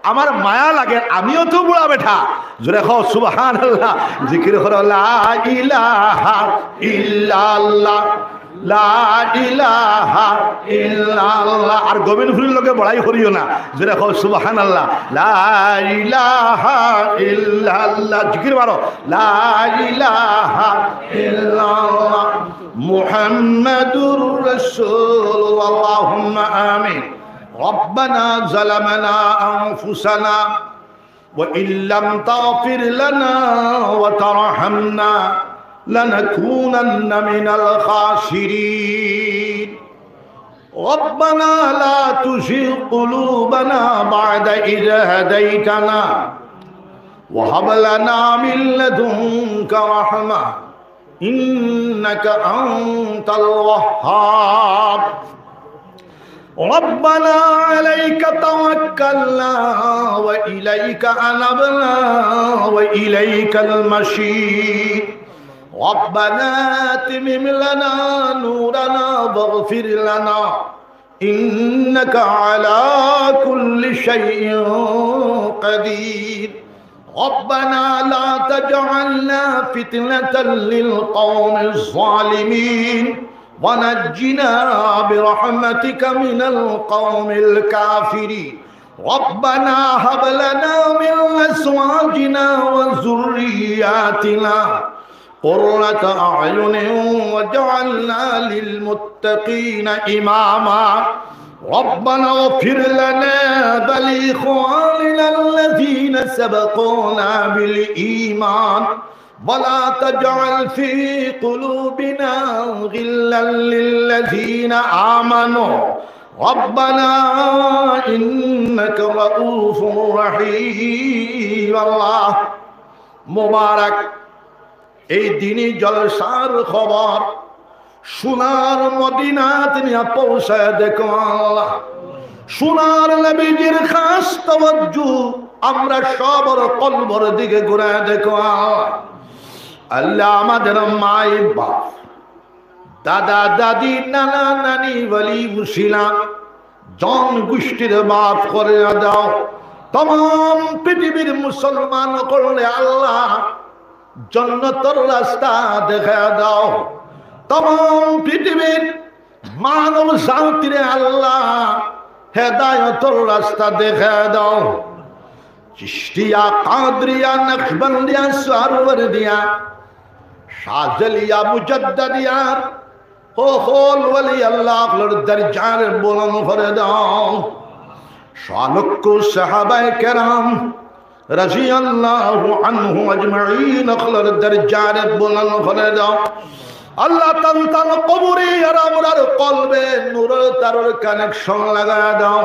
আমার মায়া লাগে, আমিও তো বুড়া বেঠা। জোরে খাও সুবহানাল্লাহ, জিকির করো লা ইলাহা ইল্লাল্লাহ, লা ইলাহা ইল্লাল্লাহ। আর গোবিন্দ ফুলের লোকে বড়াই করিও না, জোরে খাও সুবহানাল্লাহ, লা ইলাহা ইল্লাল্লাহ। জিকির মারো, লা ইলাহা ইল্লাল্লাহ মুহাম্মাদুর রাসূলুল্লাহ। আল্লাহুম্মা আমিন। ربنا ظلمنا أنفسنا وإن لم تغفر لنا وترحمنا لنكونن من الخاسرين ربنا لا تزغ قلوبنا بعد إذ هديتنا وهب لنا من لدنك رحمة إنك أنت الوهاب ربنا عليك توكلنا وإليك أنبنا وإليك المصير ربنا أتمم لنا نورنا واغفر لنا إنك على كل شيء قدير ربنا لا تجعلنا فتنة للقوم الظالمين ونجنا برحمتك من القوم الكافرين ربنا هب لنا من أزواجنا وذرياتنا قرة أعين واجعلنا للمتقين إماما ربنا اغفر لنا ولإخواننا الذين سبقونا بالإيمان ولا تجعل في قلوبنا غلا للذين آمنوا ربنا إنك رؤوف رحيم الله মুবারক এই দিনই জলসার খবর সোনার মদিনাত নিয়ে পৌঁছায় দেখো আল্লাহ। সোনার নবীজির খাস তাওয়াজ্জু আমরা সবার কলবর দিকে ঘুরে দেখো আল্লাহ। আমাদের মাই বাপ, দাদা দাদি, নানা নানি, বলি মুসিলাম জন গোষ্ঠীর মাফ করে দাও। तमाम পৃথিবীর মুসলমান করলে আল্লাহ জান্নাতের রাস্তা দেখা দাও। तमाम পৃথিবীর মানব জাতিরে আল্লাহ হেদায়েতের রাস্তা দেখা দাও। চিশতিয়া, কাদরিয়া, নকশবন্দিয়া, সারওয়ারদিয়া, শাজলিয়া, মুজাদ্দিদিয়া সকল ওলি আল্লাহর দরজার বুলন্দ করে দাও। শালক্য সাহাবায়ে কেরাম রাদিয়াল্লাহু আনহুম আজমাইন সকলের দরজার বুলন্দ করে দাও। আল্লাহ তাআলা কবরে আর আমরার কলবে নূরের তারের কানেকশন লাগায়া দাও।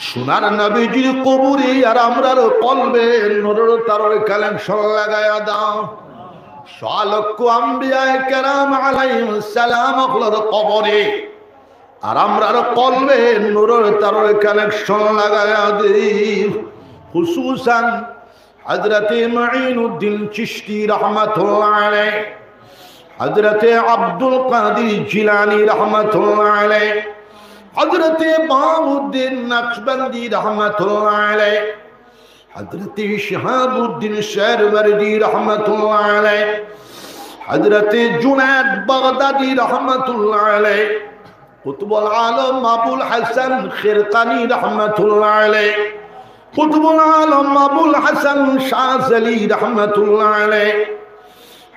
সোনার নবীজির কবরে আর আমরার কলবে নূরের তারের কানেকশন লাগায়া দাও। শালক্য আম্বিয়ায়ে কেরাম আলাইহিস সালাম সকলের কবরে আর আমরার কলবে নূরের তারের কানেকশন লাগায়া দিও। খুসুসান হযরত মুঈনুদ্দিন চিশতি রাহমাতুল্লাহ আলাইহি, हजरत अब्दुल कादिर जिलानी रहमतुल्लाह अलैह, हजरत बाउद्दीन नक्शबंदी रहमतुल्लाह अलैह, हजरत शहाबुद्दीन शहरवर्दी रहमतुल्लाह अलैह, हजरत जुनैद बगदादी रहमतुल्लाह अलैह, कुतुबुल आलम अबुल हसन खिरकानी रहमतुल्लाह अलैह, कुतुबुल आलम अबुल हसन शाज़ली रहमतुल्लाह अलैह,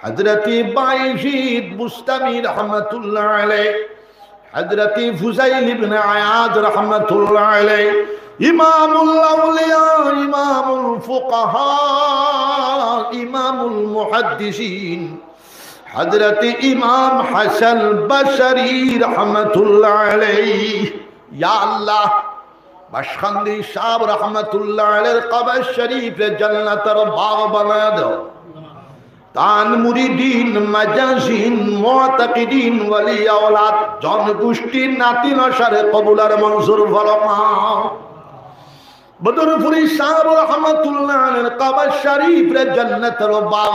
हजरत बायजीद बुस्तामी रहमतुल्लाह अलैह, हजरत फुज़ैल इब्न अयाद रहमतुल्लाह अलैह, इमामुल औलिया, इमामुल फुक़हा, इमामुल मुहद्दिसीन, हजरत इमाम हसन बशरी रहमतुल्लाह अलैह। या अल्लाह बशखंदी साहब रहमतुल्लाह अलैह कब्र शरीफ जन्नतर बाग बना दो। तान मुरीदीन, मजाजिन, मुअतकिदीन, वली औलाद जनगोष्ठीর নাতি নশারে কবুল আর মনজুর ফরমাও। বদরপুরি সাহেব রহমাতুল্লাহ আলাইহির কবর শরীফ রে জান্নাতের বাগ